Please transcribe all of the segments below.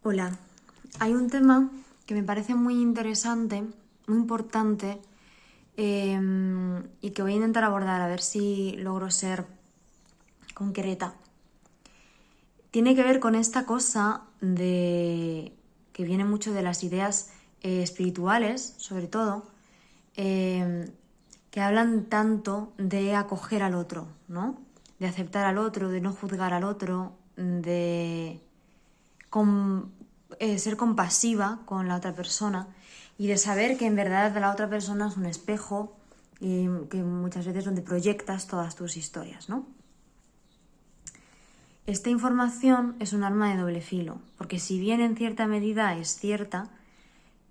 Hola, hay un tema que me parece muy interesante, muy importante, y que voy a intentar abordar a ver si logro ser concreta. Tiene que ver con esta cosa que viene mucho de las ideas espirituales, sobre todo, que hablan tanto de acoger al otro, ¿no? De aceptar al otro, de no juzgar al otro, de ser compasiva con la otra persona y de saber que en verdad la otra persona es un espejo y que muchas veces donde proyectas todas tus historias, ¿no? Esta información es un arma de doble filo, porque si bien en cierta medida es cierta,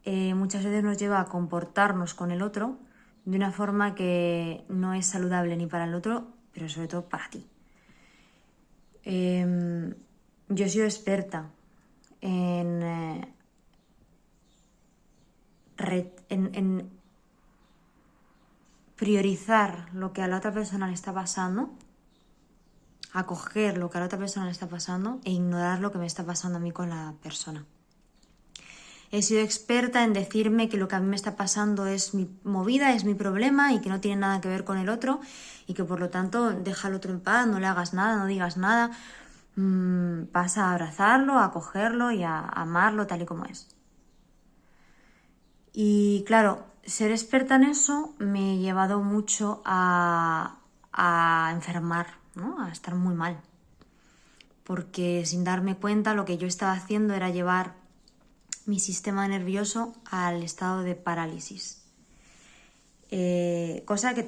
muchas veces nos lleva a comportarnos con el otro de una forma que no es saludable ni para el otro, pero sobre todo para ti. Yo he sido experta en priorizar lo que a la otra persona le está pasando, acoger lo que a la otra persona le está pasando e ignorar lo que me está pasando a mí con la persona. He sido experta en decirme que lo que a mí me está pasando es mi movida, es mi problema y que no tiene nada que ver con el otro y que por lo tanto deja al otro en paz, no le hagas nada, no digas nada, pasa a abrazarlo, a acogerlo y a amarlo tal y como es. Y claro, ser experta en eso me ha llevado mucho a enfermar, ¿no? A estar muy mal. Porque sin darme cuenta lo que yo estaba haciendo era llevar mi sistema nervioso al estado de parálisis. Cosa que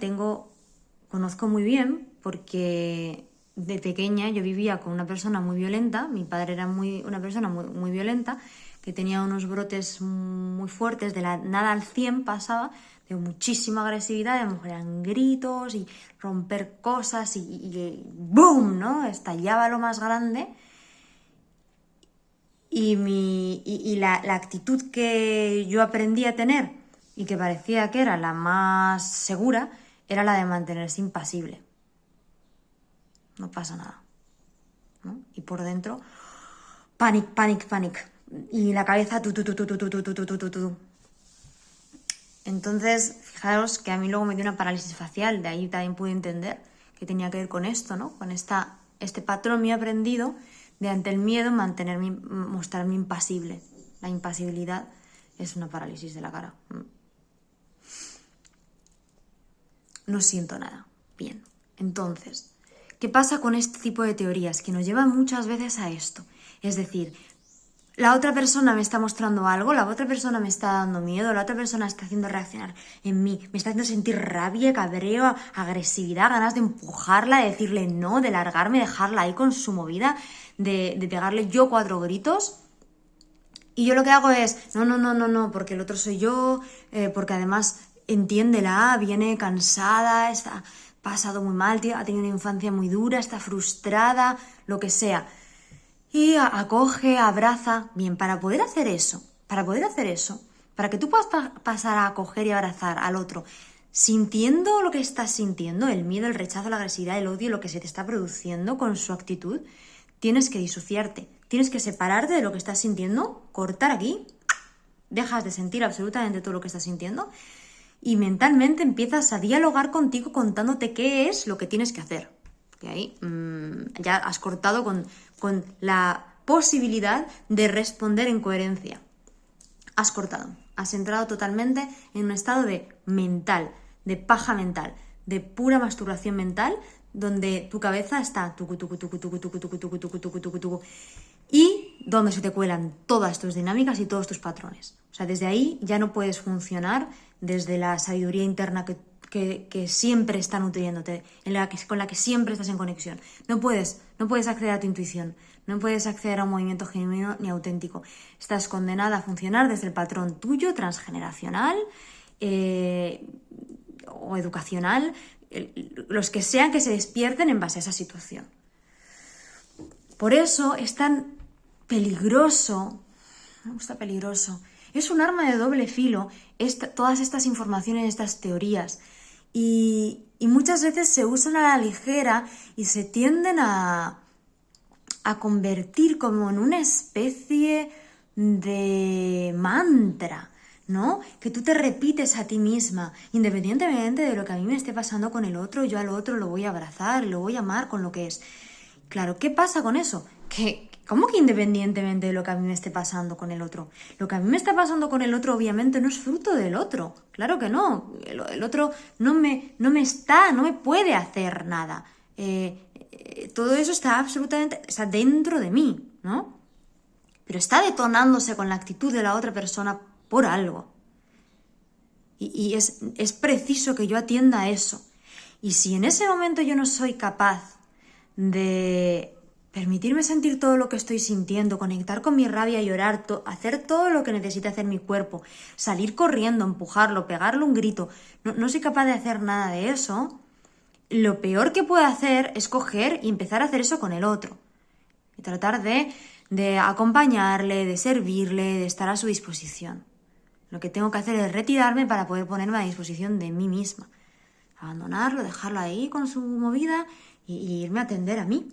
conozco muy bien porque de pequeña yo vivía con una persona muy violenta, mi padre era una persona muy violenta, que tenía unos brotes muy fuertes, de la nada al 100 pasaba, de muchísima agresividad, de eran gritos y romper cosas y ¡boom!, ¿no? Estallaba lo más grande. Y la actitud que yo aprendí a tener y que parecía que era la más segura era la de mantenerse impasible. No pasa nada, ¿no? Y por dentro, panic. Y la cabeza, tu. Entonces, fijaros que a mí luego me dio una parálisis facial, de ahí también pude entender que tenía que ver con esto, ¿no? Con este patrón mío aprendido de ante el miedo mostrarme impasible. La impasibilidad es una parálisis de la cara. No siento nada. Bien. Entonces, ¿qué pasa con este tipo de teorías? Que nos llevan muchas veces a esto. Es decir, la otra persona me está mostrando algo, la otra persona me está dando miedo, la otra persona está haciendo reaccionar en mí, me está haciendo sentir rabia, cabreo, agresividad, ganas de empujarla, de decirle no, de largarme, dejarla ahí con su movida, de pegarle yo 4 gritos. Y yo lo que hago es, no, porque el otro soy yo, porque además, entiéndela, viene cansada, está pasado muy mal, ha tenido una infancia muy dura, está frustrada, lo que sea. Y acoge, abraza. Bien, para poder hacer eso, para que tú puedas pasar a acoger y abrazar al otro, sintiendo lo que estás sintiendo, el miedo, el rechazo, la agresividad, el odio, lo que se te está produciendo con su actitud, tienes que disociarte, tienes que separarte de lo que estás sintiendo, cortar aquí, dejas de sentir absolutamente todo lo que estás sintiendo y mentalmente empiezas a dialogar contigo contándote qué es lo que tienes que hacer. Que ahí ya has cortado con la posibilidad de responder en coherencia. Has cortado, has entrado totalmente en un estado de paja mental, de pura masturbación mental, donde tu cabeza está y donde se te cuelan todas tus dinámicas y todos tus patrones. O sea, desde ahí ya no puedes funcionar desde la sabiduría interna que siempre está nutriéndote, con la que siempre estás en conexión. No puedes acceder a tu intuición, no puedes acceder a un movimiento genuino ni auténtico. Estás condenada a funcionar desde el patrón tuyo, transgeneracional o educacional, los que sean que se despierten en base a esa situación. Por eso es tan peligroso, me gusta peligroso, es un arma de doble filo todas estas informaciones, estas teorías. Y muchas veces se usan a la ligera y se tienden a convertir como en una especie de mantra, ¿no? Que tú te repites a ti misma, independientemente de lo que a mí me esté pasando con el otro, yo al otro lo voy a abrazar, lo voy a amar con lo que es. Claro, ¿qué pasa con eso? ¿Cómo que independientemente de lo que a mí me esté pasando con el otro? Lo que a mí me está pasando con el otro obviamente no es fruto del otro. Claro que no. El otro no me puede hacer nada. Todo eso está dentro de mí, ¿no? Pero está detonándose con la actitud de la otra persona por algo. Y es preciso que yo atienda a eso. Y si en ese momento yo no soy capaz de permitirme sentir todo lo que estoy sintiendo, conectar con mi rabia, llorar, hacer todo lo que necesite hacer mi cuerpo, salir corriendo, empujarlo, pegarle un grito, no soy capaz de hacer nada de eso, lo peor que puedo hacer es coger y empezar a hacer eso con el otro. Y tratar de acompañarle, de servirle, de estar a su disposición. Lo que tengo que hacer es retirarme para poder ponerme a disposición de mí misma. Abandonarlo, dejarlo ahí con su movida y irme a atender a mí,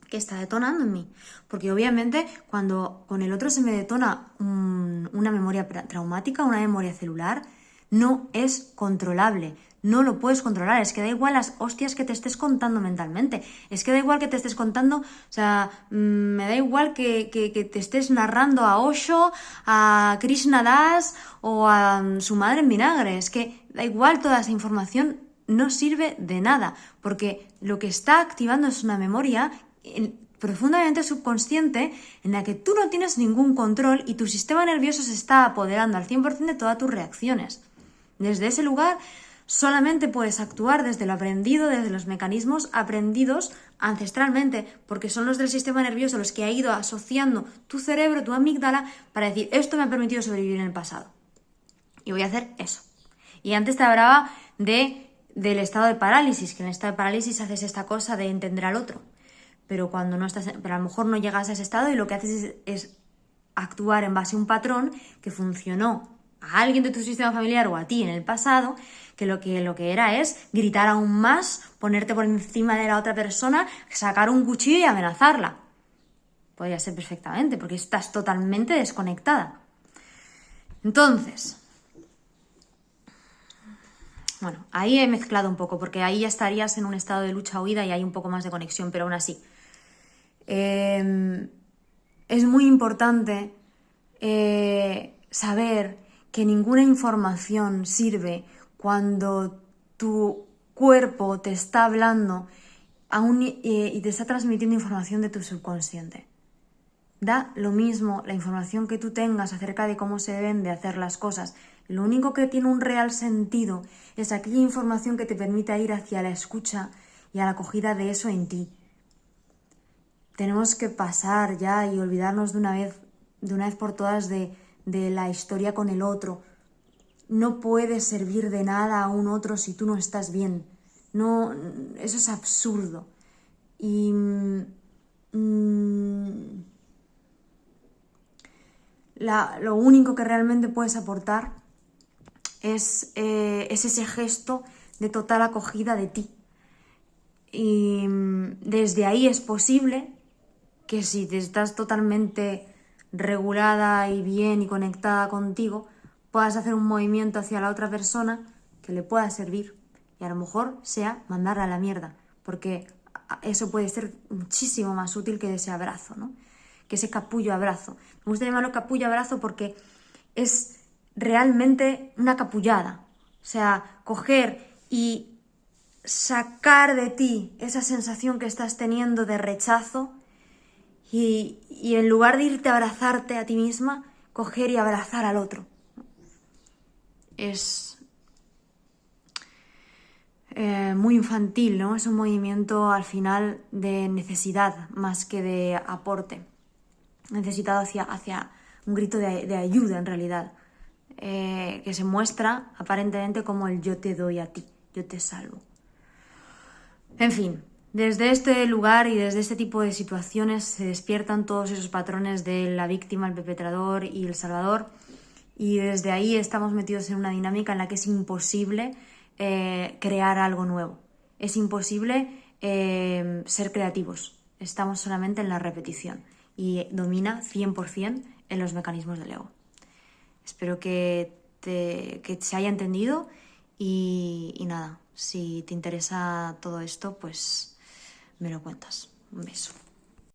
que está detonando en mí. Porque obviamente cuando con el otro se me detona una memoria traumática, una memoria celular, no es controlable. No lo puedes controlar, es que da igual las hostias que te estés contando mentalmente, es que da igual que te estés contando, o sea, me da igual que te estés narrando a Osho, a Krishna Das o a su madre en vinagre, es que da igual, toda esa información no sirve de nada, porque lo que está activando es una memoria profundamente subconsciente en la que tú no tienes ningún control y tu sistema nervioso se está apoderando al 100% de todas tus reacciones. Desde ese lugar solamente puedes actuar desde lo aprendido, desde los mecanismos aprendidos ancestralmente, porque son los del sistema nervioso los que ha ido asociando tu cerebro, tu amígdala, para decir, esto me ha permitido sobrevivir en el pasado. Y voy a hacer eso. Y antes te hablaba del estado de parálisis, que en el estado de parálisis haces esta cosa de entender al otro. Pero cuando no estás, pero a lo mejor no llegas a ese estado y lo que haces es actuar en base a un patrón que funcionó a alguien de tu sistema familiar o a ti en el pasado, que lo que era es gritar aún más, ponerte por encima de la otra persona, sacar un cuchillo y amenazarla. Podría ser perfectamente, porque estás totalmente desconectada. Entonces, bueno, ahí he mezclado un poco, porque ahí ya estarías en un estado de lucha-huida y hay un poco más de conexión, pero aún así. Es muy importante saber que ninguna información sirve cuando tu cuerpo te está hablando y te está transmitiendo información de tu subconsciente. Da lo mismo la información que tú tengas acerca de cómo se deben de hacer las cosas. Lo único que tiene un real sentido es aquella información que te permita ir hacia la escucha y a la acogida de eso en ti. Tenemos que pasar ya y olvidarnos de una vez por todas de la historia con el otro. No puedes servir de nada a un otro si tú no estás bien. No, eso es absurdo. Y lo único que realmente puedes aportar es ese gesto de total acogida de ti. Y desde ahí es posible que si te estás totalmente regulada y bien y conectada contigo, puedas hacer un movimiento hacia la otra persona que le pueda servir y a lo mejor sea mandarla a la mierda, porque eso puede ser muchísimo más útil que ese abrazo, ¿no? Que ese capullo abrazo. Me gusta llamarlo capullo abrazo porque es realmente una capullada, o sea, coger y sacar de ti esa sensación que estás teniendo de rechazo y en lugar de irte a abrazarte a ti misma, coger y abrazar al otro. Es muy infantil, ¿no? Es un movimiento al final de necesidad más que de aporte. Necesitado hacia un grito de ayuda en realidad, que se muestra aparentemente como el yo te doy a ti, yo te salvo. En fin, desde este lugar y desde este tipo de situaciones se despiertan todos esos patrones de la víctima, el perpetrador y el salvador, y desde ahí estamos metidos en una dinámica en la que es imposible crear algo nuevo, es imposible ser creativos, estamos solamente en la repetición y domina 100% en los mecanismos del ego. Espero que se haya entendido y nada, si te interesa todo esto, pues me lo cuentas. Un beso.